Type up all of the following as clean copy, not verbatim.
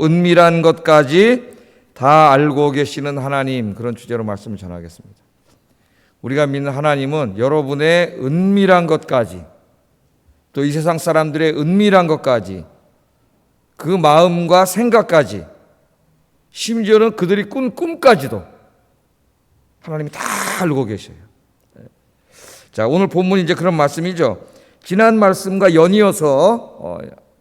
은밀한 것까지 다 알고 계시는 하나님, 그런 주제로 말씀을 전하겠습니다. 우리가 믿는 하나님은 여러분의 은밀한 것까지, 또 이 세상 사람들의 은밀한 것까지, 그 마음과 생각까지, 심지어는 그들이 꾼 꿈까지도 하나님이 다 알고 계셔요. 자, 오늘 본문 이제 그런 말씀이죠. 지난 말씀과 연이어서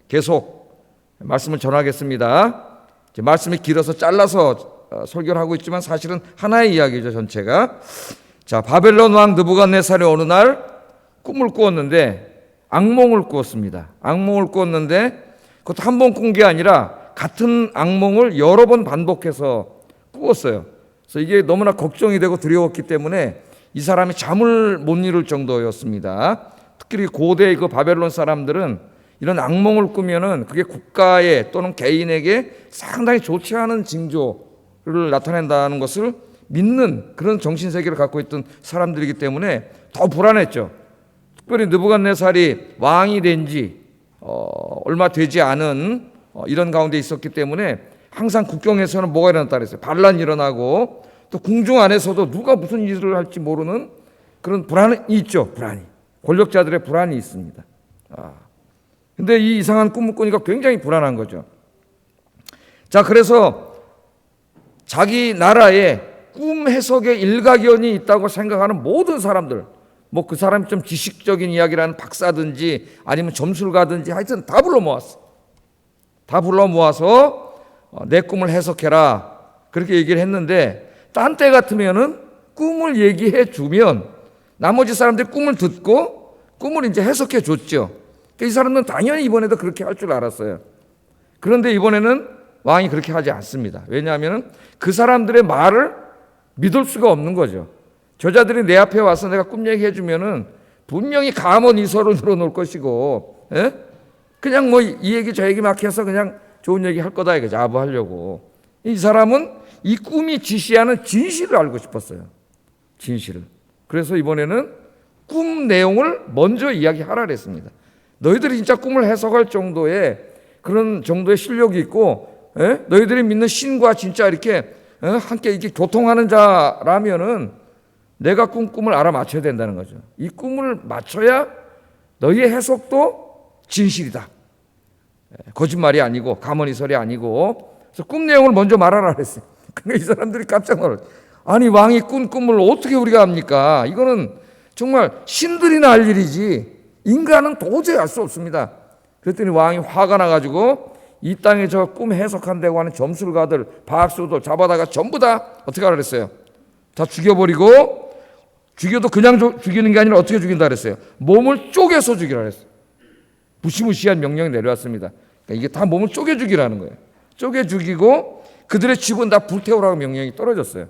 계속 말씀을 전하겠습니다. 이제 말씀이 길어서 잘라서 설교를 하고 있지만 사실은 하나의 이야기죠, 전체가. 자, 바벨론 왕 느부갓네살이 어느 날 꿈을 꾸었는데 악몽을 꾸었습니다. 악몽을 꾸었는데 그것도 한 번 꾼 게 아니라 같은 악몽을 여러 번 반복해서 꾸었어요. 그래서 이게 너무나 걱정이 되고 두려웠기 때문에 이 사람이 잠을 못 이룰 정도였습니다. 특히 고대 그 바벨론 사람들은 이런 악몽을 꾸면은 그게 국가에 또는 개인에게 상당히 좋지 않은 징조를 나타낸다는 것을 믿는 그런 정신세계를 갖고 있던 사람들이기 때문에 더 불안했죠. 특별히 느부갓네살이 왕이 된 지 얼마 되지 않은 이런 가운데 있었기 때문에 항상 국경에서는 뭐가 일어났다 그랬어요. 반란이 일어나고 또 궁중 안에서도 누가 무슨 일을 할지 모르는 그런 불안이 있죠. 불안이. 권력자들의 불안이 있습니다. 근데 이 이상한 꿈을 꾸니까 굉장히 불안한 거죠. 자, 그래서 자기 나라에 꿈 해석의 일가견이 있다고 생각하는 모든 사람들, 뭐 그 사람이 좀 지식적인 이야기라는 박사든지 아니면 점술가든지 하여튼 다 불러 모았어. 다 불러 모아서 내 꿈을 해석해라, 그렇게 얘기를 했는데, 딴 때 같으면은 꿈을 얘기해 주면 나머지 사람들이 꿈을 듣고 꿈을 이제 해석해 줬죠. 이 사람은 당연히 이번에도 그렇게 할 줄 알았어요. 그런데 이번에는 왕이 그렇게 하지 않습니다. 왜냐하면 그 사람들의 말을 믿을 수가 없는 거죠. 저자들이 내 앞에 와서 내가 꿈 얘기해 주면은 분명히 감언이설을 늘어놓을 것이고, 그냥 뭐 이 얘기 저 얘기 막 해서 그냥 좋은 얘기 할 거다 이거죠. 아부하려고. 이 사람은 이 꿈이 지시하는 진실을 알고 싶었어요. 진실을. 그래서 이번에는 꿈 내용을 먼저 이야기하라 그랬습니다. 너희들이 진짜 꿈을 해석할 정도의 그런 정도의 실력이 있고, 너희들이 믿는 신과 진짜 이렇게 함께 이렇게 교통하는 자라면은 내가 꿈을 알아맞혀야 된다는 거죠. 이 꿈을 맞춰야 너희의 해석도 진실이다. 거짓말이 아니고 가문이설이 아니고. 그래서 꿈 내용을 먼저 말하라 그랬어요. 근데 이 사람들이 깜짝 놀랐어요. 아니, 왕이 꾼 꿈을 어떻게 우리가 압니까? 이거는 정말 신들이나 할 일이지 인간은 도저히 알 수 없습니다. 그랬더니 왕이 화가 나가지고 이 땅에 저 꿈 해석한다고 하는 점술가들, 과학수들 잡아다가 전부 다 어떻게 하라 그랬어요? 다 죽여버리고, 죽여도 그냥 죽이는 게 아니라 어떻게 죽인다 그랬어요? 몸을 쪼개서 죽이라 그랬어요. 무시무시한 명령이 내려왔습니다. 그러니까 이게 다 몸을 쪼개 죽이라는 거예요. 쪼개 죽이고 그들의 집은 다 불태우라고 명령이 떨어졌어요.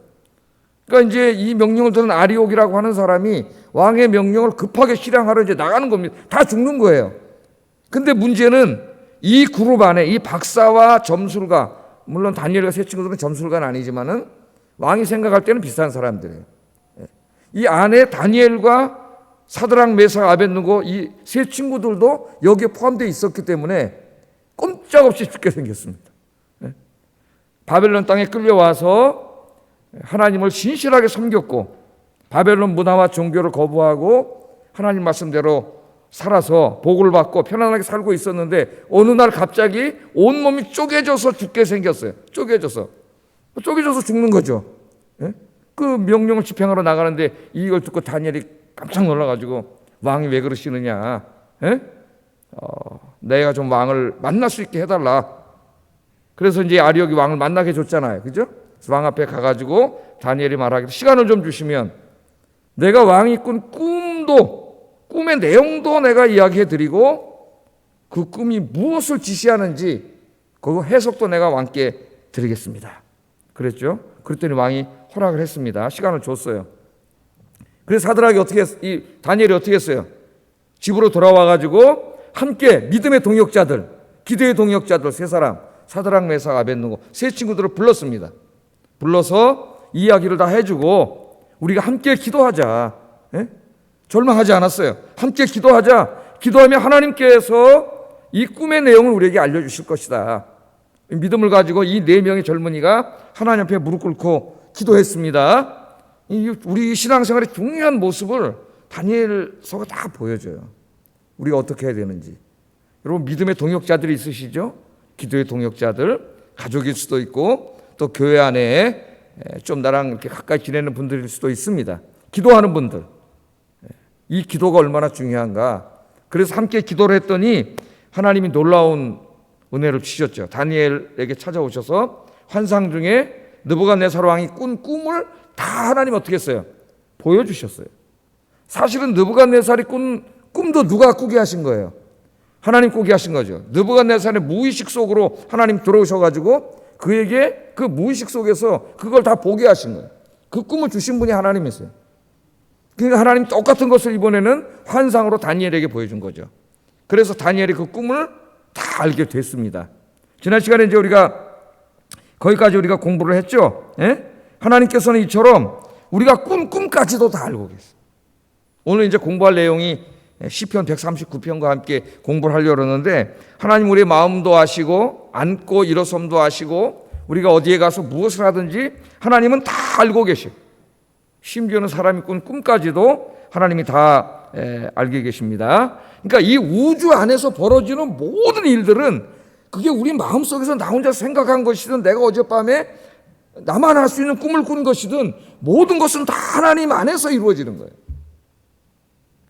그러니까 이제 이 명령을 들은 아리옥이라고 하는 사람이 왕의 명령을 급하게 실행하러 이제 나가는 겁니다. 다 죽는 거예요. 근데 문제는 이 그룹 안에 이 박사와 점술가, 물론 다니엘과 세 친구들은 점술가는 아니지만은 왕이 생각할 때는 비슷한 사람들이에요. 이 안에 다니엘과 사드락, 메삭, 아벳느고 이 세 친구들도 여기에 포함되어 있었기 때문에 꼼짝없이 죽게 생겼습니다. 바벨론 땅에 끌려와서 하나님을 신실하게 섬겼고 바벨론 문화와 종교를 거부하고 하나님 말씀대로 살아서 복을 받고 편안하게 살고 있었는데 어느 날 갑자기 온몸이 쪼개져서 죽게 생겼어요. 쪼개져서 죽는 거죠. 그 명령을 집행하러 나가는데 이걸 듣고 다니엘이 깜짝 놀라가지고 왕이 왜 그러시느냐, 내가 좀 왕을 만날 수 있게 해달라. 그래서 이제 아리옥이 왕을 만나게 줬잖아요. 그죠? 그래서 왕 앞에 가가지고 다니엘이 말하기를 시간을 좀 주시면 내가 왕이 꾼 꿈의 내용도 내가 이야기해 드리고 그 꿈이 무엇을 지시하는지 그 해석도 내가 왕께 드리겠습니다. 그랬죠? 그랬더니 왕이 허락을 했습니다. 시간을 줬어요. 그래서 사드락이 이 다니엘이 어떻게 했어요? 집으로 돌아와가지고 함께 믿음의 동역자들, 기도의 동역자들 세 사람, 사드락, 메삭, 아벳느고 세 친구들을 불렀습니다. 불러서 이야기를 다 해주고 우리가 함께 기도하자. 절망하지 않았어요. 함께 기도하자. 기도하면 하나님께서 이 꿈의 내용을 우리에게 알려주실 것이다. 믿음을 가지고 이 4명의 젊은이가 하나님 앞에 무릎 꿇고 기도했습니다. 우리 신앙생활의 중요한 모습을 다니엘서가 다 보여줘요. 우리가 어떻게 해야 되는지. 여러분, 믿음의 동역자들이 있으시죠? 기도의 동역자들, 가족일 수도 있고 또 교회 안에 좀 나랑 이렇게 가까이 지내는 분들일 수도 있습니다. 기도하는 분들, 이 기도가 얼마나 중요한가. 그래서 함께 기도를 했더니 하나님이 놀라운 은혜를 주셨죠. 다니엘에게 찾아오셔서 환상 중에 느부갓네살 왕이 꾼 꿈을 다 하나님 어떻게 했어요? 보여주셨어요. 사실은 느부갓네살이 꾼 꿈도 누가 꾸게 하신 거예요? 하나님 꾸게 하신 거죠. 느부갓네살의 무의식 속으로 하나님 들어오셔가지고 그에게 그 무의식 속에서 그걸 다 보게 하신 거예요. 그 꿈을 주신 분이 하나님이세요. 그러니까 하나님 똑같은 것을 이번에는 환상으로 다니엘에게 보여준 거죠. 그래서 다니엘이 그 꿈을 다 알게 됐습니다. 지난 시간에 이제 우리가 거기까지 우리가 공부를 했죠. 하나님께서는 이처럼 우리가 꾼 꿈까지도 다 알고 계세요. 오늘 이제 공부할 내용이 시편 139편과 함께 공부를 하려고 그러는데 하나님 우리의 마음도 아시고 앉고 일어섬도 아시고 우리가 어디에 가서 무엇을 하든지 하나님은 다 알고 계시고 심지어는 사람이 꾼 꿈까지도 하나님이 다 알게 계십니다. 그러니까 이 우주 안에서 벌어지는 모든 일들은 그게 우리 마음속에서 나 혼자 생각한 것이든 내가 어젯밤에 나만 할 수 있는 꿈을 꾼 것이든 모든 것은 다 하나님 안에서 이루어지는 거예요.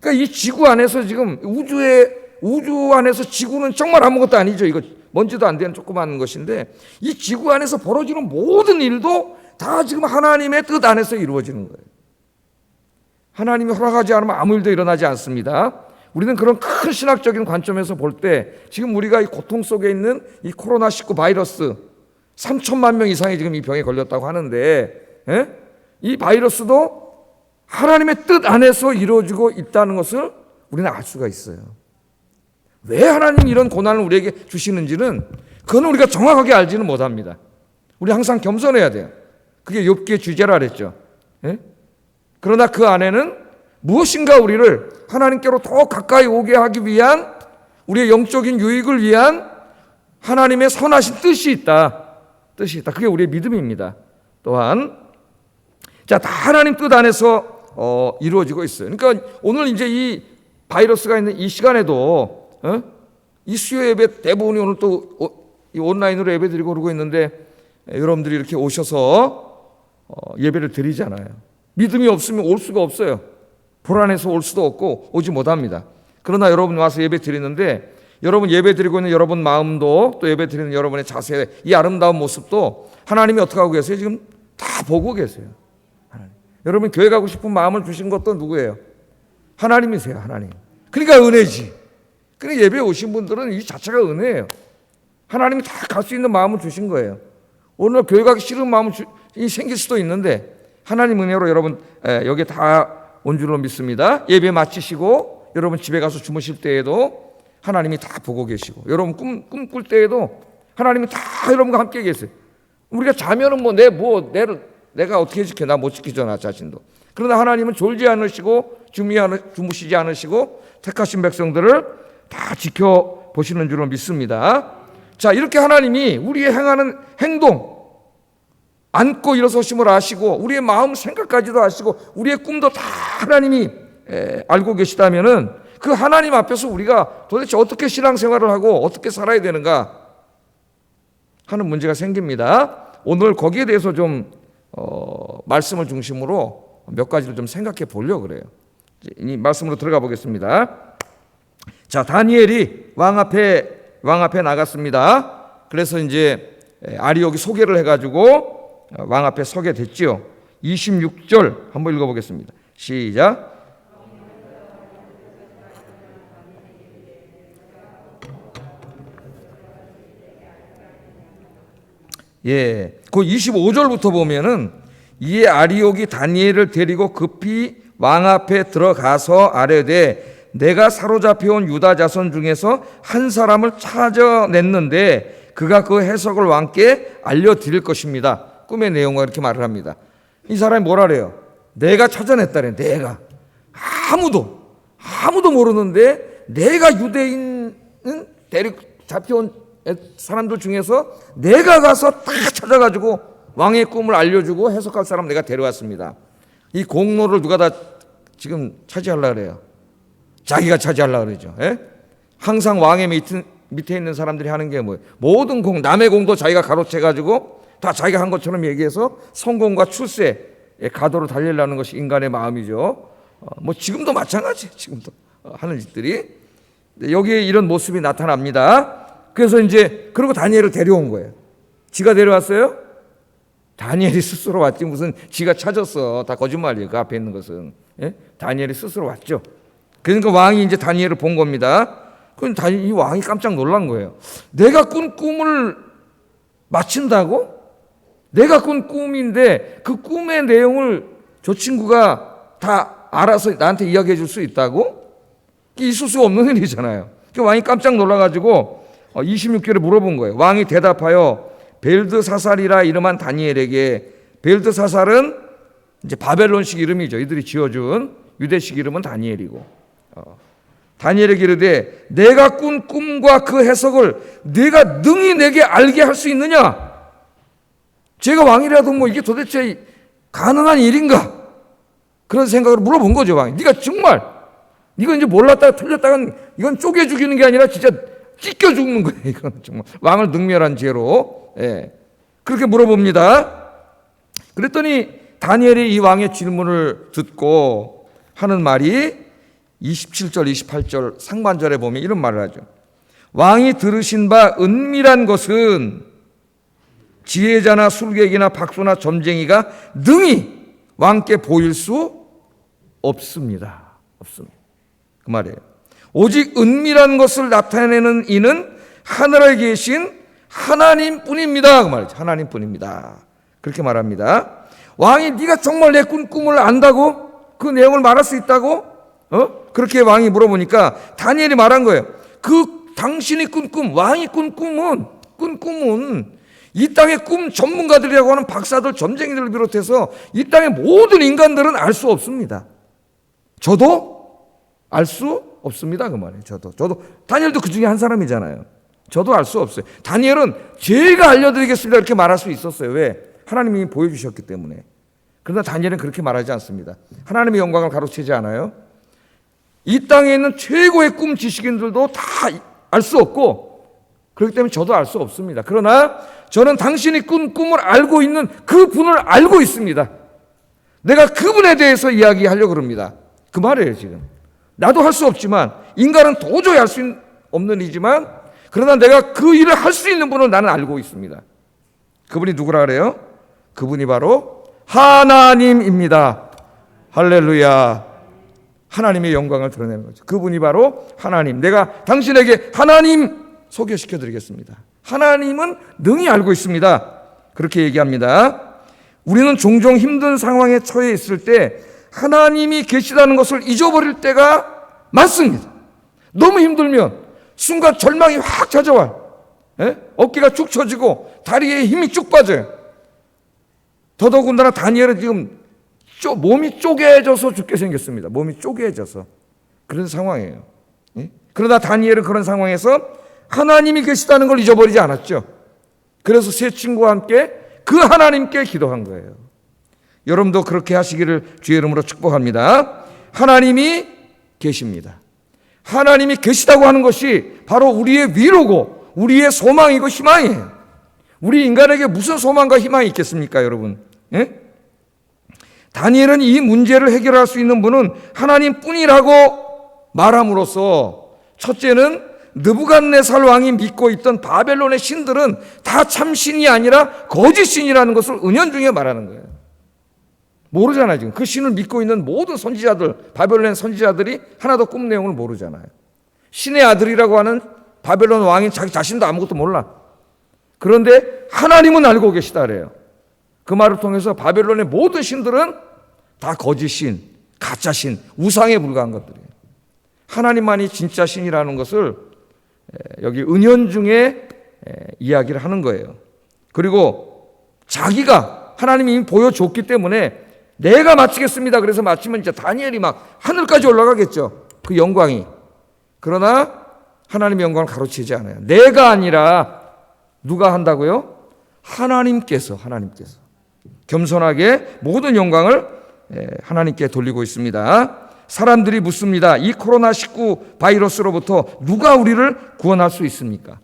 그러니까 이 지구 안에서 지금 우주 안에서 지구는 정말 아무것도 아니죠. 이거 먼지도 안 되는 조그마한 것인데 이 지구 안에서 벌어지는 모든 일도 다 지금 하나님의 뜻 안에서 이루어지는 거예요. 하나님이 허락하지 않으면 아무 일도 일어나지 않습니다. 우리는 그런 큰 신학적인 관점에서 볼 때 지금 우리가 이 고통 속에 있는 이 코로나19 바이러스 3천만 명 이상이 지금 이 병에 걸렸다고 하는데 이 바이러스도 하나님의 뜻 안에서 이루어지고 있다는 것을 우리는 알 수가 있어요. 왜 하나님이 이런 고난을 우리에게 주시는지는 그건 우리가 정확하게 알지는 못합니다. 우리 항상 겸손해야 돼요. 그게 욥기의 주제라 그랬죠. 그러나 그 안에는 무엇인가 우리를 하나님께로 더 가까이 오게 하기 위한 우리의 영적인 유익을 위한 하나님의 선하신 뜻이 있다. 그게 우리의 믿음입니다. 또한 다 하나님 뜻 안에서 이루어지고 있어요. 그러니까 오늘 이제 이 바이러스가 있는 이 시간에도 이 수요 예배 대부분이 오늘 또 온라인으로 예배 드리고 그러고 있는데 여러분들이 이렇게 오셔서 예배를 드리잖아요. 믿음이 없으면 올 수가 없어요. 불안해서 올 수도 없고 오지 못합니다. 그러나 여러분 와서 예배 드리는데 여러분 예배 드리고 있는 여러분 마음도 또 예배 드리는 여러분의 자세, 이 아름다운 모습도 하나님이 어떻게 하고 계세요? 지금 다 보고 계세요. 하나님. 여러분 교회 가고 싶은 마음을 주신 것도 누구예요? 하나님이세요. 하나님. 그러니까 은혜지. 그러니까 예배에 오신 분들은 이 자체가 은혜예요. 하나님이 다 갈 수 있는 마음을 주신 거예요. 오늘 교회 가기 싫은 마음이 생길 수도 있는데 하나님 은혜로 여러분 여기 다 온 줄로 믿습니다. 예배 마치시고 여러분 집에 가서 주무실 때에도 하나님이 다 보고 계시고 여러분 꿈 꿀 때에도 하나님이 다 여러분과 함께 계세요. 우리가 자면은 내가 어떻게 지켜? 나 못 지키죠, 나 자신도. 그러나 하나님은 졸지 않으시고 주무시지 않으시고 택하신 백성들을 다 지켜보시는 줄로 믿습니다. 자, 이렇게 하나님이 우리의 행하는 행동, 앉고 일어서심을 아시고 우리의 마음 생각까지도 아시고 우리의 꿈도 다 하나님이 알고 계시다면은 그 하나님 앞에서 우리가 도대체 어떻게 신앙생활을 하고 어떻게 살아야 되는가 하는 문제가 생깁니다. 오늘 거기에 대해서 좀 말씀을 중심으로 몇 가지를 좀 생각해 보려고 그래요. 이 말씀으로 들어가 보겠습니다. 자, 다니엘이 왕 앞에 나갔습니다. 그래서 이제 아리옥이 소개를 해가지고 왕 앞에 서게 됐지요. 26절 한번 읽어보겠습니다. 시작. 예, 그 25절부터 보면은 이에 아리옥이 다니엘을 데리고 급히 왕 앞에 들어가서 아뢰되 내가 사로잡혀온 유다 자손 중에서 한 사람을 찾아냈는데 그가 그 해석을 왕께 알려드릴 것입니다. 꿈의 내용과 이렇게 말을 합니다. 이 사람이 뭐라 그래요? 내가 찾아냈다래. 내가 아무도 모르는데 내가 유대인은 잡혀온 사람들 중에서 내가 가서 딱 찾아가지고 왕의 꿈을 알려주고 해석할 사람 내가 데려왔습니다. 이 공로를 누가 다 지금 차지하려고 그래요? 자기가 차지하려고 그러죠. 예? 항상 왕의 밑에 있는 사람들이 하는 게 뭐예요? 모든 남의 공도 자기가 가로채가지고 다 자기가 한 것처럼 얘기해서 성공과 출세의 가도로 달리려는 것이 인간의 마음이죠. 뭐 지금도 마찬가지, 지금도 하는 짓들이. 여기에 이런 모습이 나타납니다. 그래서 이제 그리고 다니엘을 데려온 거예요. 지가 데려왔어요? 다니엘이 스스로 왔지 무슨 지가 찾았어. 다 거짓말이에요. 그 앞에 있는 것은. 예? 다니엘이 스스로 왔죠. 그러니까 왕이 이제 다니엘을 본 겁니다. 그럼 이 왕이 깜짝 놀란 거예요. 내가 꾼 꿈을 맞춘다고? 내가 꾼 꿈인데 그 꿈의 내용을 저 친구가 다 알아서 나한테 이야기해 줄 수 있다고? 있을 수 없는 일이잖아요. 그 왕이 깜짝 놀라가지고 26절에 물어본 거예요. 왕이 대답하여 벨드사살이라 이름한 다니엘에게, 벨드사살은 이제 바벨론식 이름이죠. 이들이 지어준 유대식 이름은 다니엘이고, 다니엘에게 이르되 내가 꾼 꿈과 그 해석을 네가 능히 내게 알게 할 수 있느냐? 제가 왕이라도 뭐 이게 도대체 가능한 일인가? 그런 생각으로 물어본 거죠. 왕이. 네가 정말 이건 이제 몰랐다가 틀렸다간 이건 쪼개 죽이는 게 아니라 진짜 찢겨 죽는 거예요. 이건 정말 왕을 능멸한 죄로. 예. 그렇게 물어봅니다. 그랬더니 다니엘이 이 왕의 질문을 듣고 하는 말이 27절, 28절 상반절에 보면 이런 말을 하죠. 왕이 들으신 바 은밀한 것은 지혜자나 술객이나 박수나 점쟁이가 능히 왕께 보일 수 없습니다. 없습니다. 그 말이에요. 오직 은밀한 것을 나타내는 이는 하늘에 계신 하나님뿐입니다. 그 말이죠. 하나님뿐입니다. 그렇게 말합니다. 왕이 네가 정말 내 꾼 꿈을 안다고? 그 내용을 말할 수 있다고? 그렇게 왕이 물어보니까 다니엘이 말한 거예요. 그 당신이 꾼 꿈, 왕이 꾼 꿈은 이 땅의 꿈 전문가들이라고 하는 박사들, 점쟁이들을 비롯해서 이 땅의 모든 인간들은 알 수 없습니다. 저도 알 수 없습니다. 그 말이에요. 저도 다니엘도 그 중에 한 사람이잖아요. 저도 알 수 없어요. 다니엘은 제가 알려드리겠습니다. 이렇게 말할 수 있었어요. 왜? 하나님이 보여주셨기 때문에. 그러나 다니엘은 그렇게 말하지 않습니다. 하나님의 영광을 가로채지 않아요. 이 땅에 있는 최고의 꿈 지식인들도 다 알 수 없고, 그렇기 때문에 저도 알 수 없습니다. 그러나 저는 당신이 꾼 꿈을 알고 있는 그 분을 알고 있습니다. 내가 그분에 대해서 이야기하려고 합니다. 그 말이에요. 지금 나도 할 수 없지만, 인간은 도저히 할 수 없는 일이지만, 그러나 내가 그 일을 할 수 있는 분을 나는 알고 있습니다. 그분이 누구라 그래요? 그분이 바로 하나님입니다. 할렐루야. 하나님의 영광을 드러내는 거죠. 그분이 바로 하나님. 내가 당신에게 하나님 소개시켜 드리겠습니다. 하나님은 능히 알고 있습니다. 그렇게 얘기합니다. 우리는 종종 힘든 상황에 처해 있을 때 하나님이 계시다는 것을 잊어버릴 때가 많습니다. 너무 힘들면 순간 절망이 확 찾아와. 어깨가 축 처지고 다리에 힘이 쭉 빠져요. 더더군다나 다니엘은 지금 몸이 쪼개져서 죽게 생겼습니다. 몸이 쪼개져서. 그런 상황이에요. 그러나 다니엘은 그런 상황에서 하나님이 계시다는 걸 잊어버리지 않았죠. 그래서 세 친구와 함께 그 하나님께 기도한 거예요. 여러분도 그렇게 하시기를 주의 이름으로 축복합니다. 하나님이 계십니다. 하나님이 계시다고 하는 것이 바로 우리의 위로고 우리의 소망이고 희망이에요. 우리 인간에게 무슨 소망과 희망이 있겠습니까, 여러분? 예? 다니엘은 이 문제를 해결할 수 있는 분은 하나님뿐이라고 말함으로써, 첫째는 느부갓네살 왕이 믿고 있던 바벨론의 신들은 다 참신이 아니라 거짓신이라는 것을 은연중에 말하는 거예요. 모르잖아요. 지금 그 신을 믿고 있는 모든 선지자들, 바벨론 선지자들이 하나도 꿈 내용을 모르잖아요. 신의 아들이라고 하는 바벨론 왕인 자기 자신도 아무것도 몰라. 그런데 하나님은 알고 계시다 그래요. 그 말을 통해서 바벨론의 모든 신들은 다 거짓신, 가짜신, 우상에 불과한 것들이에요. 하나님만이 진짜 신이라는 것을 여기 은연중에 이야기를 하는 거예요. 그리고 자기가 하나님이 이미 보여줬기 때문에 내가 마치겠습니다. 그래서 마치면 이제 다니엘이 막 하늘까지 올라가겠죠. 그 영광이. 그러나 하나님의 영광을 가로채지 않아요. 내가 아니라 누가 한다고요? 하나님께서 겸손하게 모든 영광을 하나님께 돌리고 있습니다. 사람들이 묻습니다. 이 코로나19 바이러스로부터 누가 우리를 구원할 수 있습니까?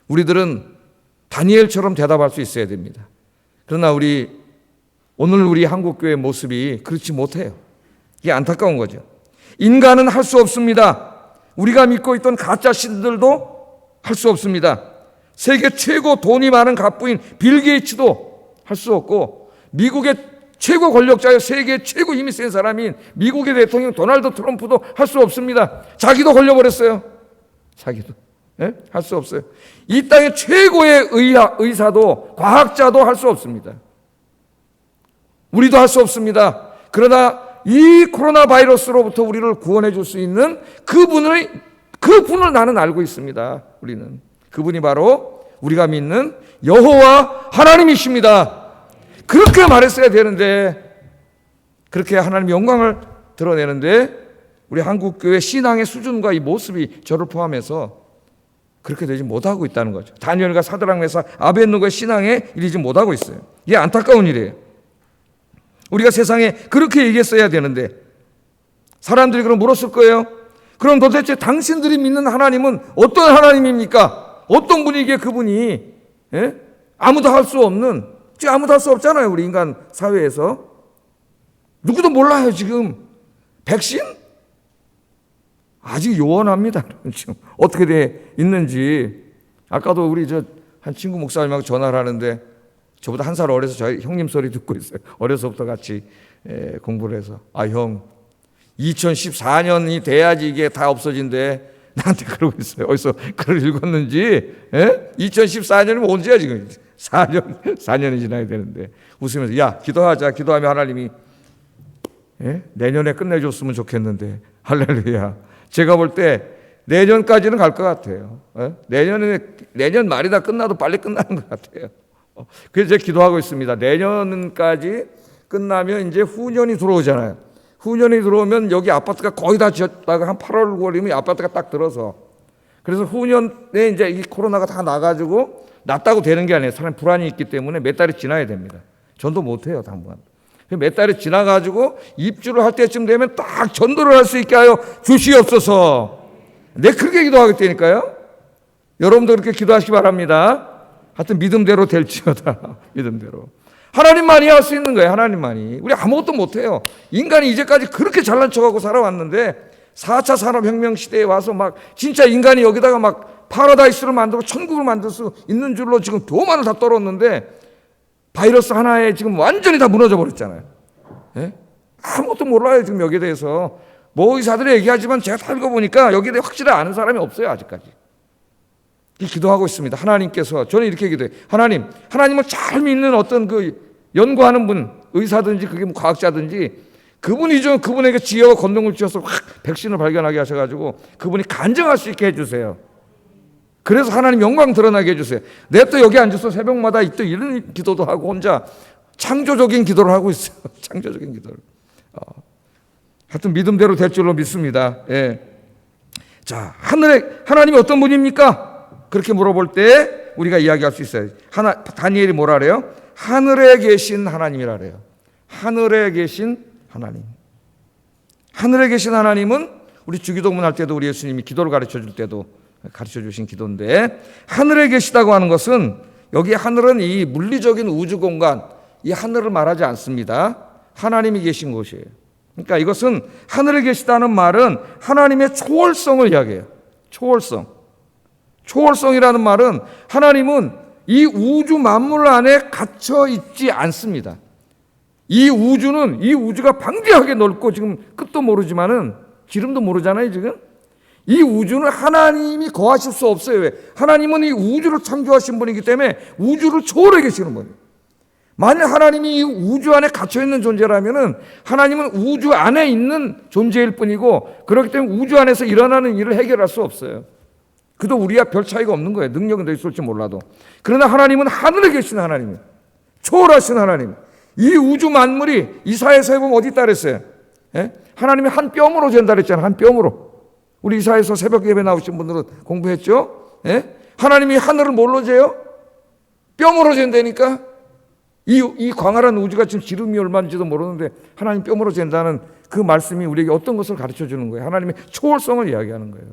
우리들은 다니엘처럼 대답할 수 있어야 됩니다. 그러나 오늘 우리 한국교회 모습이 그렇지 못해요. 이게 안타까운 거죠. 인간은 할 수 없습니다. 우리가 믿고 있던 가짜 신들도 할 수 없습니다. 세계 최고 돈이 많은 갑부인 빌 게이츠도 할 수 없고, 미국의 최고 권력자여 세계 최고 힘이 센 사람인 미국의 대통령 도널드 트럼프도 할 수 없습니다. 자기도 걸려버렸어요. 자기도. 할 수 없어요. 이 땅의 최고의 의사도 과학자도 할 수 없습니다. 우리도 할 수 없습니다. 그러나 이 코로나 바이러스로부터 우리를 구원해 줄 수 있는 그분을 나는 알고 있습니다. 우리는 그분이 바로 우리가 믿는 여호와 하나님이십니다. 그렇게 말했어야 되는데, 그렇게 하나님의 영광을 드러내는데 우리 한국교회 신앙의 수준과 이 모습이 저를 포함해서 그렇게 되지 못하고 있다는 거죠. 다니엘과 사드락 메사 아벳느고의 신앙에 이르지 못하고 있어요. 이게 안타까운 일이에요. 우리가 세상에 그렇게 얘기했어야 되는데, 사람들이 그럼 물었을 거예요. 그럼 도대체 당신들이 믿는 하나님은 어떤 하나님입니까? 어떤 분이기에 그분이 아무도 할 수 없는, 지금 아무도 할 수 없잖아요. 우리 인간 사회에서 누구도 몰라요. 지금 백신 아직 요원합니다. 지금 어떻게 돼 있는지. 아까도 우리 한 친구 목사님하고 전화를 하는데 저보다 한 살 어려서 저희 형님 소리 듣고 있어요. 어려서부터 같이 공부를 해서, 형 2014년이 돼야지 이게 다 없어진대. 나한테 그러고 있어요. 어디서 글을 읽었는지. 2014년이면 언제야 지금? 4년이 지나야 되는데. 웃으면서 야, 기도하자. 기도하면 하나님이 내년에 끝내줬으면 좋겠는데. 할렐루야. 제가 볼 때 내년까지는 갈 것 같아요. 내년 말이 다 끝나도 빨리 끝나는 것 같아요. 그래서 제가 기도하고 있습니다. 내년까지 끝나면 이제 후년이 들어오잖아요. 후년이 들어오면 여기 아파트가 거의 다 지었다가 한 8월, 9월이면 아파트가 딱 들어서, 그래서 후년에 이제 이 코로나가 다 나가지고 났다고 되는 게 아니에요. 사람 불안이 있기 때문에 몇 달이 지나야 됩니다. 전도 못해요, 당분간. 몇 달이 지나가지고 입주를 할 때쯤 되면 딱 전도를 할 수 있게 하여 주시옵소서. 내 그렇게 기도하겠다니까요. 여러분도 그렇게 기도하시기 바랍니다. 하여튼 믿음대로 될지어다. 믿음대로. 하나님만이 할 수 있는 거예요. 하나님만이. 우리 아무것도 못해요. 인간이 이제까지 그렇게 잘난 척하고 살아왔는데 4차 산업혁명 시대에 와서 막 진짜 인간이 여기다가 막 파라다이스를 만들고 천국을 만들 수 있는 줄로 지금 교만을 다 떨었는데 바이러스 하나에 지금 완전히 다 무너져 버렸잖아요. 아무것도 몰라요. 지금 여기에 대해서. 뭐 의사들이 얘기하지만 제가 다 읽어보니까 여기에 대해 확실히 아는 사람이 없어요. 아직까지. 기도하고 있습니다. 하나님께서, 저는 이렇게 기도해요. 하나님을 잘 믿는 어떤 연구하는 분, 의사든지 그게 뭐 과학자든지, 그분이 그분에게 지혜와 권능을 주셔서 확 백신을 발견하게 하셔가지고 그분이 간증할 수 있게 해주세요. 그래서 하나님 영광 드러나게 해주세요. 내가 또 여기 앉아서 새벽마다 또 이런 기도도 하고 혼자 창조적인 기도를 하고 있어요. 창조적인 기도를. 하여튼 믿음대로 될 줄로 믿습니다. 자, 하나님이 어떤 분입니까? 그렇게 물어볼 때 우리가 이야기할 수 있어요. 다니엘이 뭐라 그래요? 하늘에 계신 하나님이라 그래요. 하늘에 계신 하나님. 하늘에 계신 하나님은 우리 주기도문 할 때도 우리 예수님이 기도를 가르쳐 줄 때도 가르쳐 주신 기도인데, 하늘에 계시다고 하는 것은, 여기 하늘은 이 물리적인 우주 공간, 이 하늘을 말하지 않습니다. 하나님이 계신 곳이에요. 그러니까 이것은, 하늘에 계시다는 말은 하나님의 초월성을 이야기해요. 초월성이라는 말은 하나님은 이 우주 만물 안에 갇혀 있지 않습니다. 이 우주가 방대하게 넓고 지금 끝도 모르지만은 지름도 모르잖아요, 지금. 이 우주는 하나님이 거하실 수 없어요. 왜? 하나님은 이 우주를 창조하신 분이기 때문에 우주를 초월해 계시는 분이에요. 만약 하나님이 이 우주 안에 갇혀 있는 존재라면은 하나님은 우주 안에 있는 존재일 뿐이고, 그렇기 때문에 우주 안에서 일어나는 일을 해결할 수 없어요. 그도 우리와 별 차이가 없는 거예요. 능력은 더 있을지 몰라도. 그러나 하나님은 하늘에 계신 하나님이에요. 초월하신 하나님. 이 우주 만물이 이사야서에 보면 어디 있다 그랬어요? 하나님이 한 뼘으로 된다 그랬잖아요. 한 뼘으로. 우리 이사에서 새벽 예배 나오신 분들은 공부했죠? 예? 하나님이 하늘을 뭘로 재요? 뼈으로 잰다니까? 이 광활한 우주가 지금 지름이 얼마인지도 모르는데 하나님 뼈으로 잰다는 그 말씀이 우리에게 어떤 것을 가르쳐 주는 거예요? 하나님의 초월성을 이야기하는 거예요.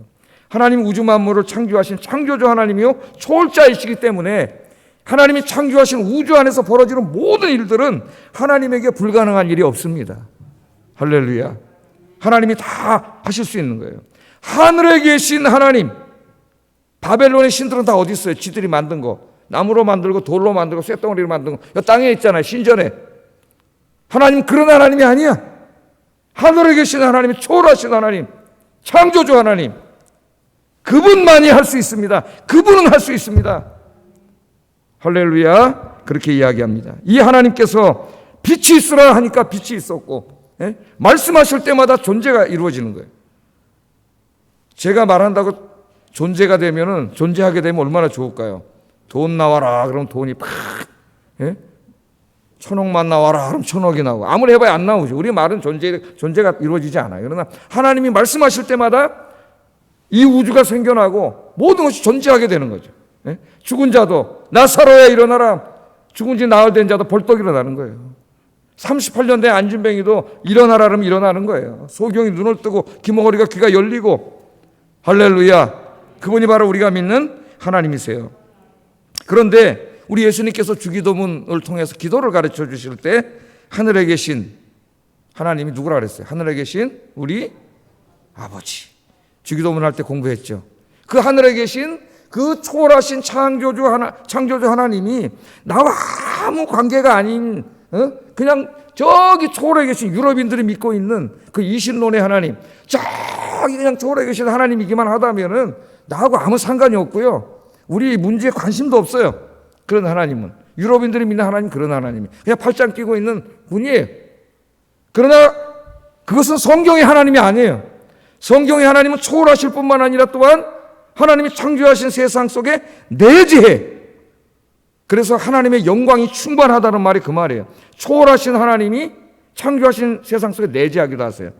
하나님 우주 만물을 창조하신 창조주 하나님이요 초월자이시기 때문에 하나님이 창조하신 우주 안에서 벌어지는 모든 일들은 하나님에게 불가능한 일이 없습니다. 할렐루야. 하나님이 다 하실 수 있는 거예요. 하늘에 계신 하나님. 바벨론의 신들은 다 어디 있어요? 지들이 만든 거. 나무로 만들고 돌로 만들고 쇳덩어리로 만든 거. 여기 땅에 있잖아요. 신전에. 하나님 그런 하나님이 아니야. 하늘에 계신 하나님이 초월하신 하나님. 창조주 하나님. 그분만이 할 수 있습니다. 그분은 할 수 있습니다. 할렐루야. 그렇게 이야기합니다. 이 하나님께서 빛이 있으라 하니까 빛이 있었고, 예? 말씀하실 때마다 존재가 이루어지는 거예요. 제가 말한다고 존재가 되면은, 존재하게 되면 얼마나 좋을까요? 돈 나와라 그러면 돈이 팍, 예? 1,000억만 나와라 그러면 1,000억이 나오고, 아무리 해봐야 안 나오죠. 우리 말은 존재가 이루어지지 않아요. 그러나 하나님이 말씀하실 때마다 이 우주가 생겨나고 모든 것이 존재하게 되는 거죠. 예? 죽은 자도 나사로야 일어나라. 죽은 지 나흘 된 자도 벌떡 일어나는 거예요. 38년 된 안진뱅이도 일어나라 그러면 일어나는 거예요. 소경이 눈을 뜨고 기머거리가 귀가 열리고, 할렐루야. 그분이 바로 우리가 믿는 하나님이세요. 그런데 우리 예수님께서 주기도문을 통해서 기도를 가르쳐 주실 때 하늘에 계신 하나님이 누구라 그랬어요? 하늘에 계신 우리 아버지. 주기도문 할 때 공부했죠. 그 하늘에 계신 그 초월하신 창조주 하나님이 나와 아무 관계가 아닌, 그냥 저기 초월해 계신 유럽인들이 믿고 있는 그 이신론의 하나님, 저기 그냥 초월해 계신 하나님이기만 하다면은 나하고 아무 상관이 없고요. 우리 문제에 관심도 없어요. 그런 하나님은. 유럽인들이 믿는 하나님, 그런 하나님이 그냥 팔짱 끼고 있는 분이에요. 그러나 그것은 성경의 하나님이 아니에요. 성경의 하나님은 초월하실 뿐만 아니라 또한 하나님이 창조하신 세상 속에 내재해. 그래서 하나님의 영광이 충만하다는 말이 그 말이에요. 초월하신 하나님이 창조하신 세상 속에 내재하기도 하세요.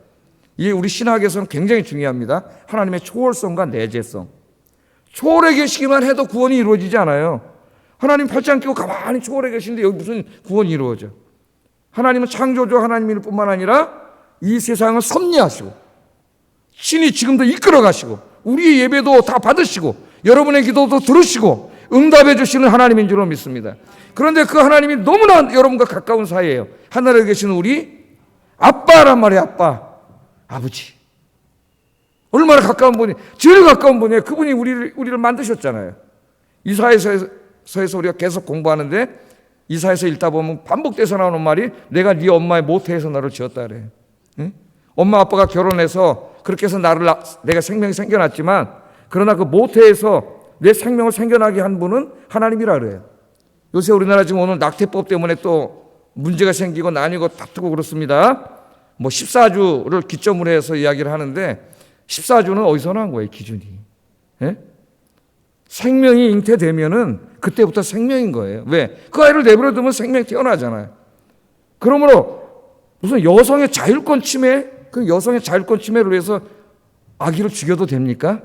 이게 우리 신학에서는 굉장히 중요합니다. 하나님의 초월성과 내재성. 초월해 계시기만 해도 구원이 이루어지지 않아요. 하나님 팔짱 끼고 가만히 초월해 계시는데 여기 무슨 구원이 이루어져? 하나님은 창조주 하나님일 뿐만 아니라 이 세상을 섭리하시고 신이 지금도 이끌어 가시고 우리의 예배도 다 받으시고 여러분의 기도도 들으시고 응답해 주시는 하나님인 줄로 믿습니다. 그런데 그 하나님이 너무나 여러분과 가까운 사이예요. 하늘에 계신 우리 아빠란 말이에요. 아빠, 아버지. 얼마나 가까운 분이, 제일 가까운 분이에요. 그분이 우리를 만드셨잖아요. 이사야서에서 우리가 계속 공부하는데 이사야서 읽다 보면 반복돼서 나오는 말이 내가 네 엄마의 모태에서 너를 지었다 그래. 응? 엄마 아빠가 결혼해서 그렇게 해서 내가 생명이 생겨났지만 그러나 그 모태에서 내 생명을 생겨나게 한 분은 하나님이라 그래요. 요새 우리나라 지금 오늘 낙태법 때문에 또 문제가 생기고 나뉘고 다투고 그렇습니다. 뭐 14주를 기점으로 해서 이야기를 하는데 14주는 어디서 나온 거예요, 기준이? 예? 생명이 잉태되면은 그때부터 생명인 거예요. 왜? 그 아이를 내버려 두면 생명이 태어나잖아요. 그러므로 무슨 여성의 자율권 침해, 그 여성의 자율권 침해를 위해서 아기를 죽여도 됩니까?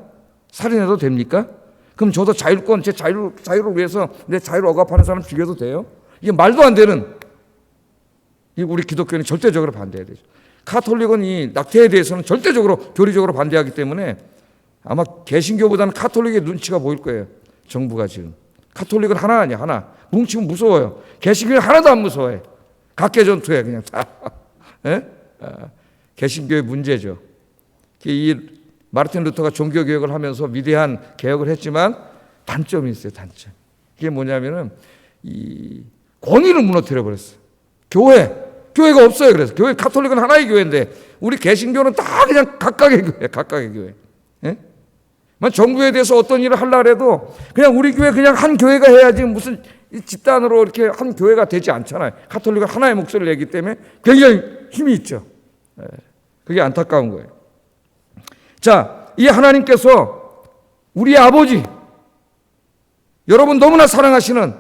살인해도 됩니까? 그럼 저도 자율권, 제 자유를 위해서 내 자유를 억압하는 사람 죽여도 돼요? 이게 말도 안 되는, 우리 기독교는 절대적으로 반대해야 되죠. 카톨릭은 이 낙태에 대해서는 절대적으로 교리적으로 반대하기 때문에 아마 개신교보다는 카톨릭의 눈치가 보일 거예요. 정부가 지금. 카톨릭은 하나 아니야, 하나. 뭉치면 무서워요. 개신교는 하나도 안 무서워해. 각계전투해 그냥 다. 예? 개신교의 문제죠. 이 마르틴 루터가 종교개혁을 하면서 위대한 개혁을 했지만 단점이 있어요. 단점. 그게 뭐냐면은 이 권위를 무너뜨려 버렸어요. 교회가 없어요. 그래서 교회, 카톨릭은 하나의 교회인데 우리 개신교는 다 그냥 각각의 교회, 각각의 교회. 예? 정부에 대해서 어떤 일을 하려고 해도 그냥 우리 교회 그냥 한 교회가 해야지 무슨 집단으로 이렇게 한 교회가 되지 않잖아요. 카톨릭은 하나의 목소리를 내기 때문에 굉장히 힘이 있죠. 그게 안타까운 거예요. 자, 이 하나님께서 우리 아버지, 여러분 너무나 사랑하시는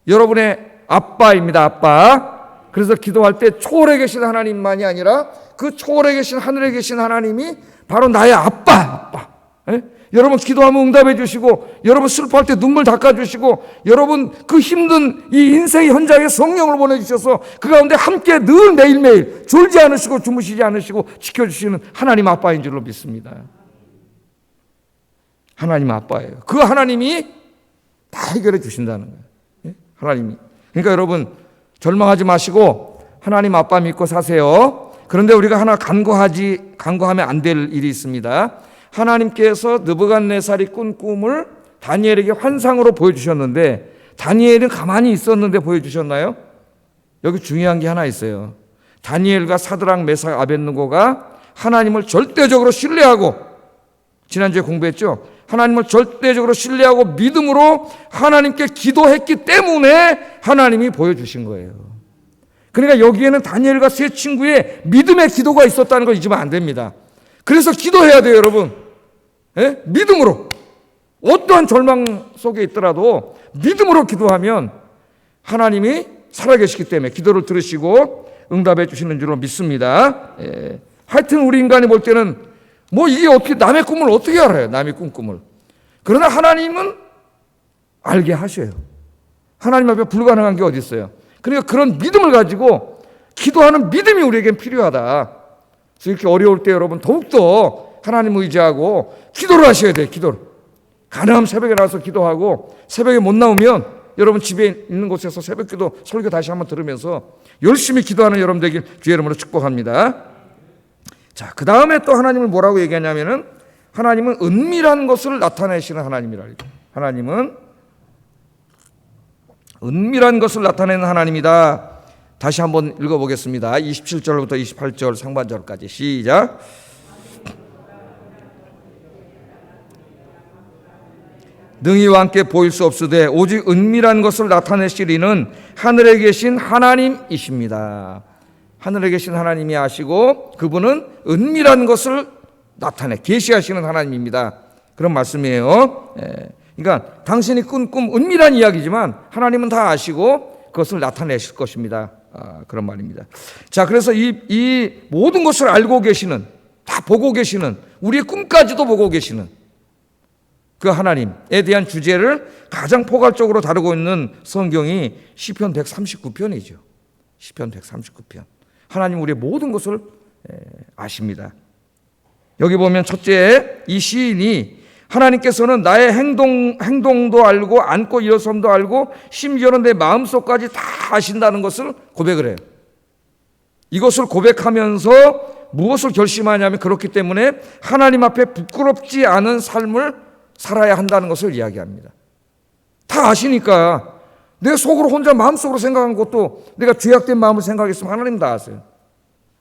여러분의 아빠입니다. 아빠. 그래서 기도할 때 초월해 계신 하나님만이 아니라 그 초월해 계신 하늘에 계신 하나님이 바로 나의 아빠. 예? 여러분 기도하면 응답해 주시고, 여러분 슬퍼할 때 눈물 닦아 주시고, 여러분 그 힘든 이 인생의 현장에 성령을 보내주셔서 그 가운데 함께 늘 매일매일 졸지 않으시고 주무시지 않으시고 지켜주시는 하나님 아빠인 줄로 믿습니다. 하나님 아빠예요. 그 하나님이 다 해결해 주신다는 거예요. 예? 하나님이. 그러니까 여러분 절망하지 마시고 하나님 아빠 믿고 사세요. 그런데 우리가 하나 간과하면 안 될 일이 있습니다. 하나님께서 느부갓네살이 꾼 꿈을 다니엘에게 환상으로 보여주셨는데, 다니엘은 가만히 있었는데 보여주셨나요? 여기 중요한 게 하나 있어요. 다니엘과 사드락, 메삭, 아벳느고가 하나님을 절대적으로 신뢰하고, 지난주에 공부했죠? 하나님을 절대적으로 신뢰하고 믿음으로 하나님께 기도했기 때문에 하나님이 보여주신 거예요. 그러니까 여기에는 다니엘과 세 친구의 믿음의 기도가 있었다는 걸 잊으면 안 됩니다. 그래서 기도해야 돼요, 여러분. 예? 믿음으로. 어떠한 절망 속에 있더라도 믿음으로 기도하면 하나님이 살아계시기 때문에 기도를 들으시고 응답해 주시는 줄로 믿습니다. 예. 하여튼 우리 인간이 볼 때는 뭐 이게 어떻게, 남의 꿈을 어떻게 알아요? 남의 꿈을. 그러나 하나님은 알게 하셔요. 하나님 앞에 불가능한 게 어디 있어요? 그러니까 그런 믿음을 가지고 기도하는 믿음이 우리에겐 필요하다. 그래서 이렇게 어려울 때 여러분 더욱더 하나님 의지하고 기도를 하셔야 돼요. 기도를. 가능하면 새벽에 나와서 기도하고, 새벽에 못 나오면 여러분 집에 있는 곳에서 새벽기도 설교 다시 한번 들으면서 열심히 기도하는 여러분 되길 주의 이름으로 축복합니다. 자, 그 다음에 또 하나님을 뭐라고 얘기하냐면은 하나님은 은밀한 것을 나타내시는 하나님이라. 하나님은 은밀한 것을 나타내는 하나님이다. 다시 한번 읽어보겠습니다. 27절부터 28절 상반절까지 시작. 능히와 함께 보일 수 없으되 오직 은밀한 것을 나타내시리는 하늘에 계신 하나님이십니다. 하늘에 계신 하나님이 아시고 그분은 은밀한 것을 나타내 계시하시는 하나님입니다. 그런 말씀이에요. 그러니까 당신이 꾼 꿈 은밀한 이야기지만 하나님은 다 아시고 그것을 나타내실 것입니다. 그런 말입니다. 자, 그래서 이 모든 것을 알고 계시는, 다 보고 계시는, 우리의 꿈까지도 보고 계시는 그 하나님에 대한 주제를 가장 포괄적으로 다루고 있는 성경이 시편 139편이죠. 시편 139편. 하나님 우리의 모든 것을 아십니다. 여기 보면 첫째, 이 시인이 하나님께서는 나의 행동도 알고 앉고 일어섬도 알고 심지어는 내 마음속까지 다 아신다는 것을 고백을 해요. 이것을 고백하면서 무엇을 결심하냐면 그렇기 때문에 하나님 앞에 부끄럽지 않은 삶을 살아야 한다는 것을 이야기합니다. 다 아시니까 내 속으로 혼자 마음속으로 생각한 것도 내가 죄악된 마음을 생각했으면 하나님 다 아세요.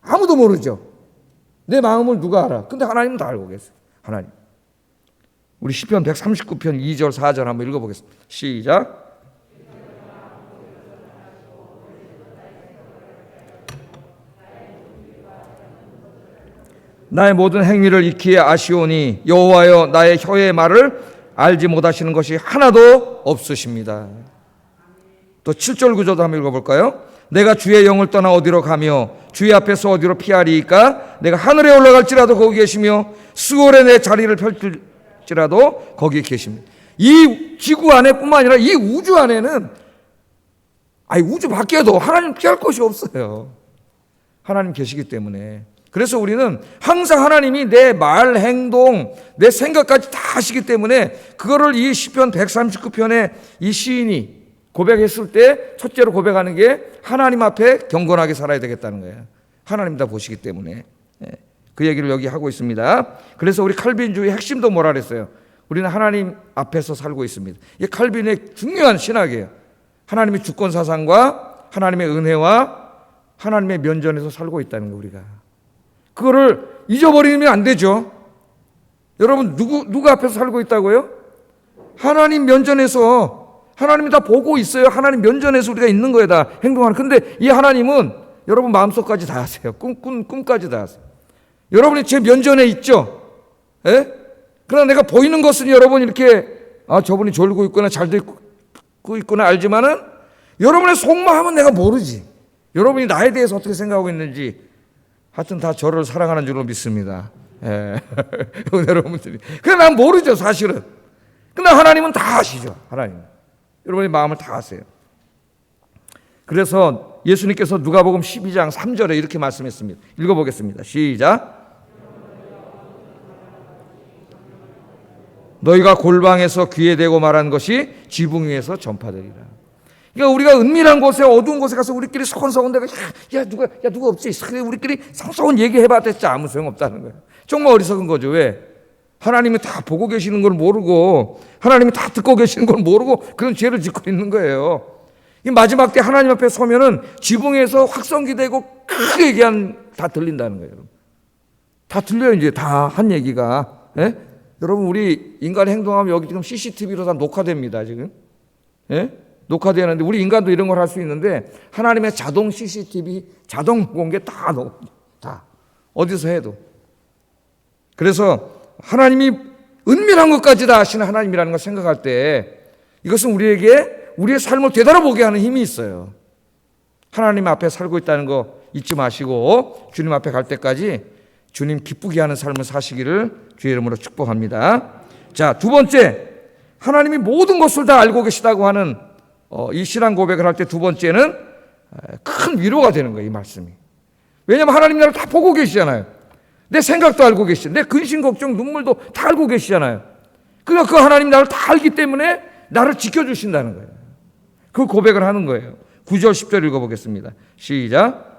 아무도 모르죠. 내 마음을 누가 알아? 근데 하나님은 다 알고 계세요. 하나님. 우리 시편 139편 2절 4절 한번 읽어보겠습니다. 시작. 나의 모든 행위를 익히 아시오니 여호와여 나의 혀의 말을 알지 못하시는 것이 하나도 없으십니다. 또 7절 9절도 한번 읽어볼까요? 내가 주의 영을 떠나 어디로 가며 주의 앞에서 어디로 피하리이까? 내가 하늘에 올라갈지라도 거기 계시며 스올에 내 자리를 펼칠지라도 거기 계십니다. 이 지구 안에뿐만 아니라 이 우주 안에는, 우주 밖에도 하나님 피할 곳이 없어요. 하나님 계시기 때문에. 그래서 우리는 항상 하나님이 내 말, 행동, 내 생각까지 다 하시기 때문에 그거를 이 시편 139편에 이 시인이 고백했을 때 첫째로 고백하는 게 하나님 앞에 경건하게 살아야 되겠다는 거예요. 하나님 다 보시기 때문에. 그 얘기를 여기 하고 있습니다. 그래서 우리 칼빈주의 핵심도 뭐라 그랬어요? 우리는 하나님 앞에서 살고 있습니다. 이게 칼빈의 중요한 신학이에요. 하나님의 주권 사상과 하나님의 은혜와 하나님의 면전에서 살고 있다는 거 우리가. 그거를 잊어버리면 안 되죠. 여러분 누가 앞에서 살고 있다고요? 하나님 면전에서. 하나님이 다 보고 있어요. 하나님 면전에서 우리가 있는 거예요. 다 행동하는. 근데 이 하나님은 여러분 마음속까지 다 아세요. 꿈까지 다 아세요. 여러분이 제 면전에 있죠. 그러나 내가 보이는 것은 여러분 이렇게 저분이 졸고 있구나 잘 듣고 있구나 알지만은 여러분의 속마음은 내가 모르지. 여러분이 나에 대해서 어떻게 생각하고 있는지 하여튼 다 저를 사랑하는 줄로 믿습니다. 예. 여러분들이. 그래, 난 모르죠, 사실은. 그러나 하나님은 다 아시죠, 하나님. 여러분의 마음을 다 아세요. 그래서 예수님께서 누가복음 12장 3절에 이렇게 말씀했습니다. 읽어보겠습니다. 시작. 너희가 골방에서 귀에 대고 말한 것이 지붕 위에서 전파되리라. 그러니까 우리가 은밀한 곳에, 어두운 곳에 가서 우리끼리 서운서운 데가 누가 없지? 우리끼리 서운서운 얘기해봐 됐자 아무 소용없다는 거예요. 정말 어리석은 거죠. 왜? 하나님이 다 보고 계시는 걸 모르고, 하나님이 다 듣고 계시는 걸 모르고 그런 죄를 짓고 있는 거예요. 이 마지막 때 하나님 앞에 서면은 지붕에서 확성기되고 크게 얘기한 다 들린다는 거예요. 다 들려요. 이제 다 한 얘기가. 예? 여러분, 우리 인간 행동하면 여기 지금 CCTV로 다 녹화됩니다. 지금. 예? 녹화되는데 우리 인간도 이런 걸 할 수 있는데 하나님의 자동 CCTV, 자동 공개 다 어디서 해도. 그래서 하나님이 은밀한 것까지 다 아시는 하나님이라는 걸 생각할 때 이것은 우리에게 우리의 삶을 되돌아보게 하는 힘이 있어요. 하나님 앞에 살고 있다는 거 잊지 마시고 주님 앞에 갈 때까지 주님 기쁘게 하는 삶을 사시기를 주의 이름으로 축복합니다. 자, 두 번째, 하나님이 모든 것을 다 알고 계시다고 하는 이 신앙 고백을 할 때 두 번째는 큰 위로가 되는 거예요, 이 말씀이. 왜냐하면 하나님 나를 다 보고 계시잖아요. 내 생각도 알고 계시죠. 내 근심, 걱정, 눈물도 다 알고 계시잖아요. 그러니까 그 하나님 나를 다 알기 때문에 나를 지켜주신다는 거예요. 그 고백을 하는 거예요. 9절 10절 읽어보겠습니다. 시작.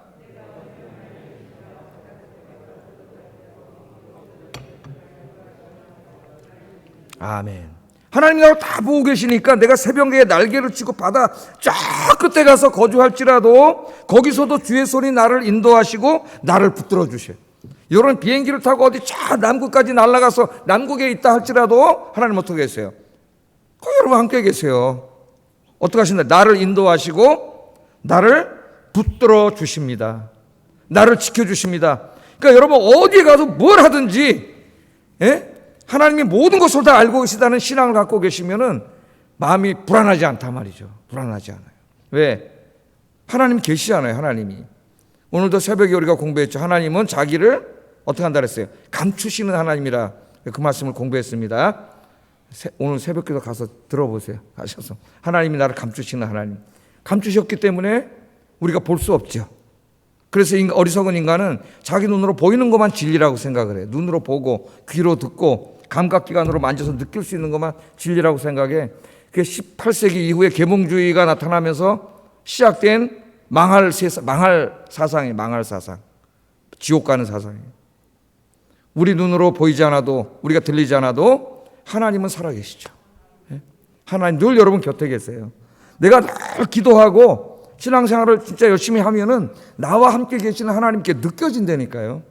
아멘. 하나님 나를 다 보고 계시니까 내가 새벽에 날개를 치고 바다 쫙 끝에 가서 거주할지라도 거기서도 주의 손이 나를 인도하시고 나를 붙들어 주셔요. 이런 비행기를 타고 어디 저 남극까지 날아가서 남극에 있다 할지라도 하나님 어떻게 계세요? 여러분 함께 계세요. 어떻게 하신다? 나를 인도하시고 나를 붙들어 주십니다. 나를 지켜주십니다. 그러니까 여러분 어디에 가서 뭘 하든지 하나님이 모든 것을 다 알고 계시다는 신앙을 갖고 계시면은 마음이 불안하지 않단 말이죠. 불안하지 않아요. 왜? 하나님 계시잖아요. 하나님이. 오늘도 새벽에 우리가 공부했죠. 하나님은 자기를 어떻게 한다 그랬어요? 감추시는 하나님이라 그 말씀을 공부했습니다. 오늘 새벽기도 가서 들어보세요. 가셔서 하나님이 나를 감추시는 하나님. 감추셨기 때문에 우리가 볼 수 없죠. 그래서 어리석은 인간은 자기 눈으로 보이는 것만 진리라고 생각을 해요. 눈으로 보고 귀로 듣고 감각기관으로 만져서 느낄 수 있는 것만 진리라고 생각해. 그게 18세기 이후에 계몽주의가 나타나면서 시작된 망할 사상이에요. 망할 사상. 지옥 가는 사상이에요. 우리 눈으로 보이지 않아도, 우리가 들리지 않아도 하나님은 살아계시죠. 하나님 늘 여러분 곁에 계세요. 내가 늘 기도하고 신앙생활을 진짜 열심히 하면은 나와 함께 계시는 하나님께 느껴진다니까요.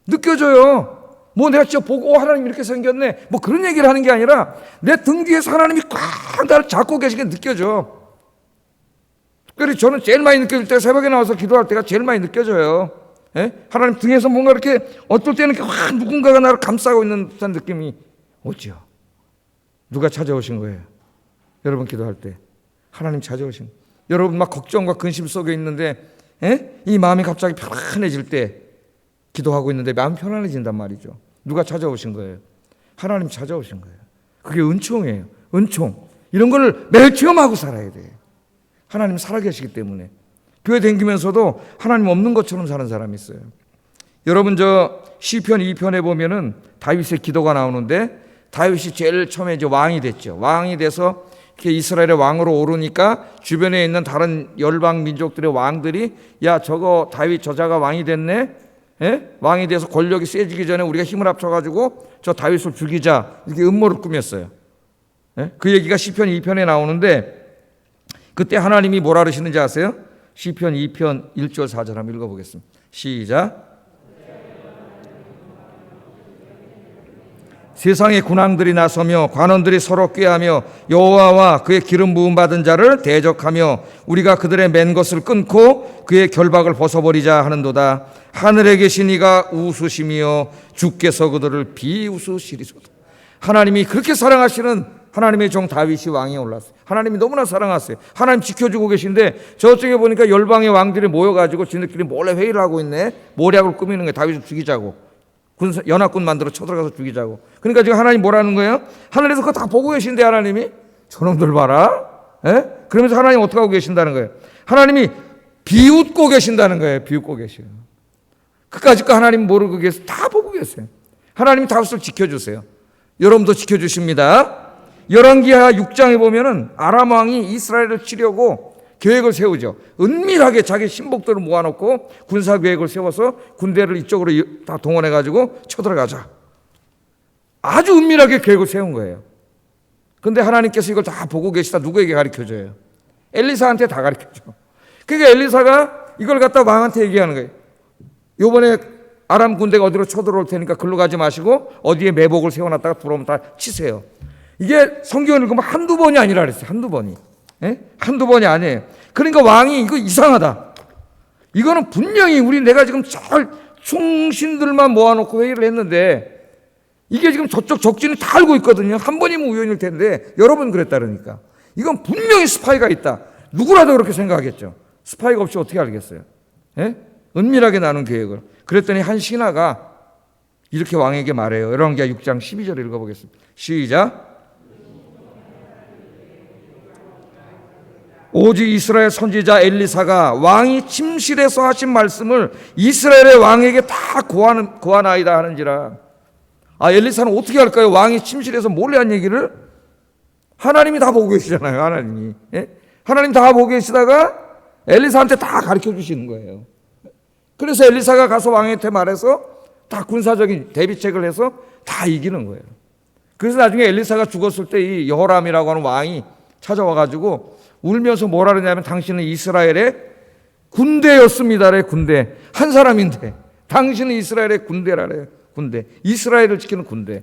느껴져요. 뭐 내가 진짜 보고 하나님 이렇게 생겼네 뭐 그런 얘기를 하는 게 아니라 내 등 뒤에서 하나님이 꽉 나를 잡고 계시게 느껴져. 특별히 저는 제일 많이 느껴질 때가 새벽에 나와서 기도할 때가 제일 많이 느껴져요. 하나님 등에서 뭔가 이렇게 어떨 때는 이렇게 확 누군가가 나를 감싸고 있는 듯한 느낌이 오죠. 누가 찾아오신 거예요? 여러분 기도할 때 하나님 찾아오신 거예요. 여러분 막 걱정과 근심 속에 있는데 이 마음이 갑자기 편안해질 때 기도하고 있는데 마음이 편안해진단 말이죠. 누가 찾아오신 거예요? 하나님 찾아오신 거예요. 그게 은총이에요. 은총. 이런 걸 매일 체험하고 살아야 돼요. 하나님 살아계시기 때문에. 교회 다니면서도 하나님 없는 것처럼 사는 사람이 있어요. 여러분 저 시편 2편에 보면은 다윗의 기도가 나오는데 다윗이 제일 처음에 이제 왕이 됐죠. 왕이 돼서 이렇게 이스라엘의 왕으로 오르니까 주변에 있는 다른 열방 민족들의 왕들이 야 저거 다윗 저자가 왕이 됐네. 왕이 돼서 권력이 세지기 전에 우리가 힘을 합쳐가지고 저 다윗을 죽이자 이렇게 음모를 꾸몄어요. 그 얘기가 시편 2편에 나오는데 그때 하나님이 뭐라 그러시는지 아세요? 시편 2편 1절 4절 한번 읽어보겠습니다. 시작. 세상의 군왕들이 나서며 관원들이 서로 꾀하며 여호와와 그의 기름 부음 받은 자를 대적하며 우리가 그들의 맨 것을 끊고 그의 결박을 벗어버리자 하는도다. 하늘에 계신 이가 웃으시며 주께서 그들을 비웃으시리소다. 하나님이 그렇게 사랑하시는 하나님의 종 다윗이 왕에 올랐어요. 하나님이 너무나 사랑하세요. 하나님 지켜주고 계신데 저쪽에 보니까 열방의 왕들이 모여가지고 지네끼리 몰래 회의를 하고 있네. 모략을 꾸미는 거예요. 다윗을 죽이자고. 연합군 만들어 쳐들어가서 죽이자고. 그러니까 지금 하나님 뭐라는 거예요? 하늘에서 그거 다 보고 계신데 하나님이 저놈들 봐라. 예? 그러면서 하나님 어떻게 하고 계신다는 거예요? 하나님이 비웃고 계신다는 거예요. 비웃고 계셔요. 그까짓 거 하나님 모르고 계세요. 다 보고 계세요. 하나님이 다윗을 지켜주세요. 여러분도 지켜주십니다. 열왕기하 6장에 보면은 아람 왕이 이스라엘을 치려고 계획을 세우죠. 은밀하게 자기 신복들을 모아놓고 군사 계획을 세워서 군대를 이쪽으로 다 동원해가지고 쳐들어가자. 아주 은밀하게 계획을 세운 거예요. 근데 하나님께서 이걸 다 보고 계시다 누구에게 가르쳐줘요? 엘리사한테 다 가르쳐줘. 그러니까 엘리사가 이걸 갖다 왕한테 얘기하는 거예요. 요번에 아람 군대가 어디로 쳐들어올 테니까 글로 가지 마시고 어디에 매복을 세워놨다가 들어오면 다 치세요. 이게 성경을 읽으면 한두 번이 아니라 그랬어요. 한두 번이. 예? 한두 번이 아니에요. 그러니까 왕이 이거 이상하다. 이거는 분명히 내가 지금 잘 충신들만 모아놓고 회의를 했는데 이게 지금 저쪽 적진이 다 알고 있거든요. 한 번이면 우연일 텐데 여러 번 그랬다 그러니까. 이건 분명히 스파이가 있다. 누구라도 그렇게 생각하겠죠. 스파이가 없이 어떻게 알겠어요? 예? 은밀하게 나눈 계획을. 그랬더니 한 신하가 이렇게 왕에게 말해요. 열왕기하 6장 12절 읽어보겠습니다. 시작. 오직 이스라엘 선지자 엘리사가 왕이 침실에서 하신 말씀을 이스라엘의 왕에게 다 고하나이다 하는지라. 엘리사는 어떻게 할까요? 왕이 침실에서 몰래 한 얘기를 하나님이 다 보고 계시잖아요. 하나님이. 예? 하나님 다 보고 계시다가 엘리사한테 다 가르쳐 주시는 거예요. 그래서 엘리사가 가서 왕한테 말해서 다 군사적인 대비책을 해서 다 이기는 거예요. 그래서 나중에 엘리사가 죽었을 때 이 여호람이라고 하는 왕이 찾아와가지고 울면서 뭐라 그러냐면 당신은 이스라엘의 군대였습니다래. 군대. 한 사람인데 당신은 이스라엘의 군대라래. 군대. 이스라엘을 지키는 군대.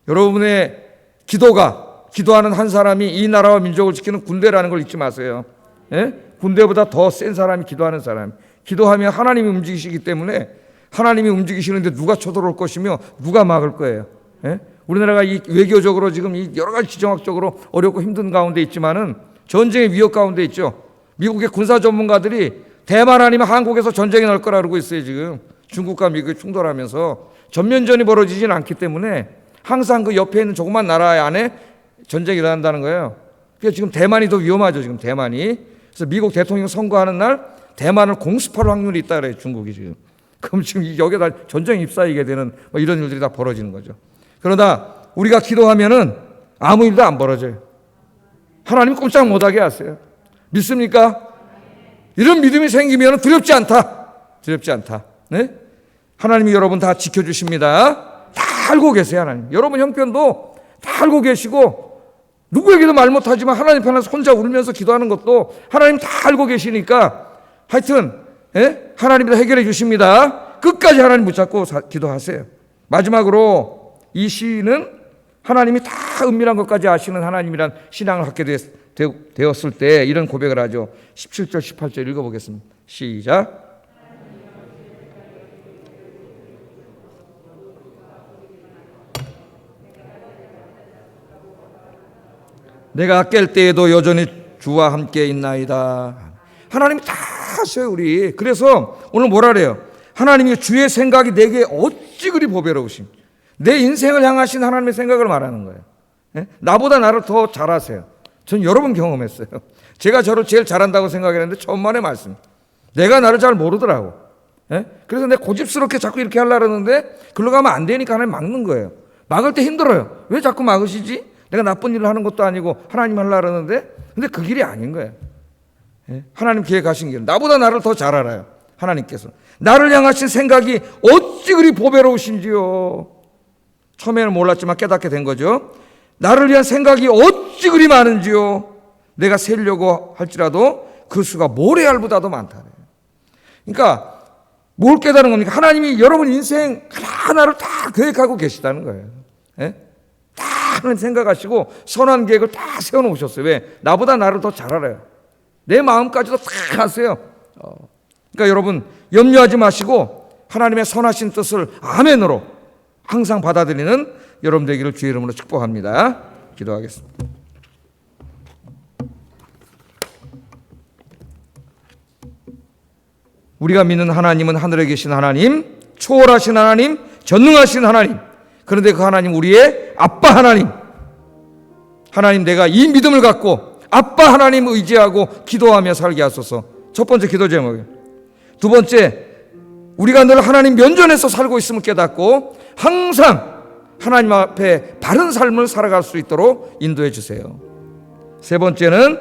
여러분의 기도하는 한 사람이 이 나라와 민족을 지키는 군대라는 걸 잊지 마세요. 예? 군대보다 더 센 사람이 기도하는 사람. 기도하면 하나님이 움직이시기 때문에 하나님이 움직이시는데 누가 쳐들어올 것이며 누가 막을 거예요. 예? 우리나라가 이 외교적으로 지금 이 여러 가지 지정학적으로 어렵고 힘든 가운데 있지만은 전쟁의 위협 가운데 있죠. 미국의 군사 전문가들이 대만 아니면 한국에서 전쟁이 날 거라 그러고 있어요. 지금 중국과 미국이 충돌하면서 전면전이 벌어지지는 않기 때문에 항상 그 옆에 있는 조그만 나라 안에 전쟁이 일어난다는 거예요. 그래서 지금 대만이 더 위험하죠. 지금 대만이. 그래서 미국 대통령 선거하는 날 대만을 공습할 확률이 있다 그래요. 중국이 지금. 그럼 지금 여기다 전쟁이 휩싸이게 되는 이런 일들이 다 벌어지는 거죠. 그러나 우리가 기도하면은 아무 일도 안 벌어져요. 하나님 꼼짝 못하게 하세요. 믿습니까? 이런 믿음이 생기면 두렵지 않다. 두렵지 않다. 네? 하나님이 여러분 다 지켜주십니다. 다 알고 계세요. 하나님. 여러분 형편도 다 알고 계시고 누구에게도 말 못하지만 하나님 편에서 혼자 울면서 기도하는 것도 하나님 다 알고 계시니까 하여튼 하나님이 다 해결해 주십니다. 끝까지 하나님 붙잡고 기도하세요. 마지막으로 이 시인은 하나님이 다 은밀한 것까지 아시는 하나님이란 신앙을 갖게 되었을 때 이런 고백을 하죠. 17절 18절 읽어보겠습니다. 시작. 내가 깰 때에도 여전히 주와 함께 있나이다. 하나님이 다 아셔요. 우리. 그래서 오늘 뭐라 그래요? 하나님이 주의 생각이 내게 어찌 그리 보배로우심. 내 인생을 향하신 하나님의 생각을 말하는 거예요. 예? 나보다 나를 더 잘 아세요. 전 여러 번 경험했어요. 제가 저를 제일 잘한다고 생각했는데 천만의 말씀. 내가 나를 잘 모르더라고. 예? 그래서 내가 고집스럽게 자꾸 이렇게 하려고 하는데 글로 가면 안 되니까 하나님 막는 거예요. 막을 때 힘들어요. 왜 자꾸 막으시지? 내가 나쁜 일을 하는 것도 아니고 하나님 하려고 하는데 근데 그 길이 아닌 거예요. 예? 하나님 계획하신 길. 나보다 나를 더 잘 알아요. 하나님께서. 나를 향하신 생각이 어찌 그리 보배로우신지요. 처음에는 몰랐지만 깨닫게 된 거죠. 나를 위한 생각이 어찌 그리 많은지요. 내가 세려고 할지라도 그 수가 모래알보다도 많다. 그러니까 뭘 깨달은 겁니까? 하나님이 여러분 인생 하나하나를 다 계획하고 계시다는 거예요. 예? 다 하나님 생각하시고 선한 계획을 다 세워놓으셨어요. 왜? 나보다 나를 더 잘 알아요. 내 마음까지도 다 아세요. 그러니까 여러분 염려하지 마시고 하나님의 선하신 뜻을 아멘으로 항상 받아들이는 여러분 되기를 주의 이름으로 축복합니다. 기도하겠습니다. 우리가 믿는 하나님은 하늘에 계신 하나님, 초월하신 하나님, 전능하신 하나님, 그런데 그 하나님 우리의 아빠 하나님, 하나님 내가 이 믿음을 갖고 아빠 하나님 의지하고 기도하며 살게 하소서. 첫 번째 기도 제목이에요. 두 번째, 우리가 늘 하나님 면전에서 살고 있음을 깨닫고 항상 하나님 앞에 바른 삶을 살아갈 수 있도록 인도해 주세요. 세 번째는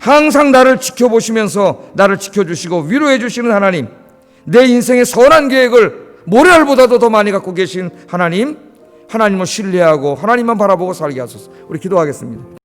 항상 나를 지켜보시면서 나를 지켜주시고 위로해 주시는 하나님, 내 인생의 선한 계획을 모래알보다도 더 많이 갖고 계신 하나님, 하나님을 신뢰하고 하나님만 바라보고 살게 하소서. 우리 기도하겠습니다.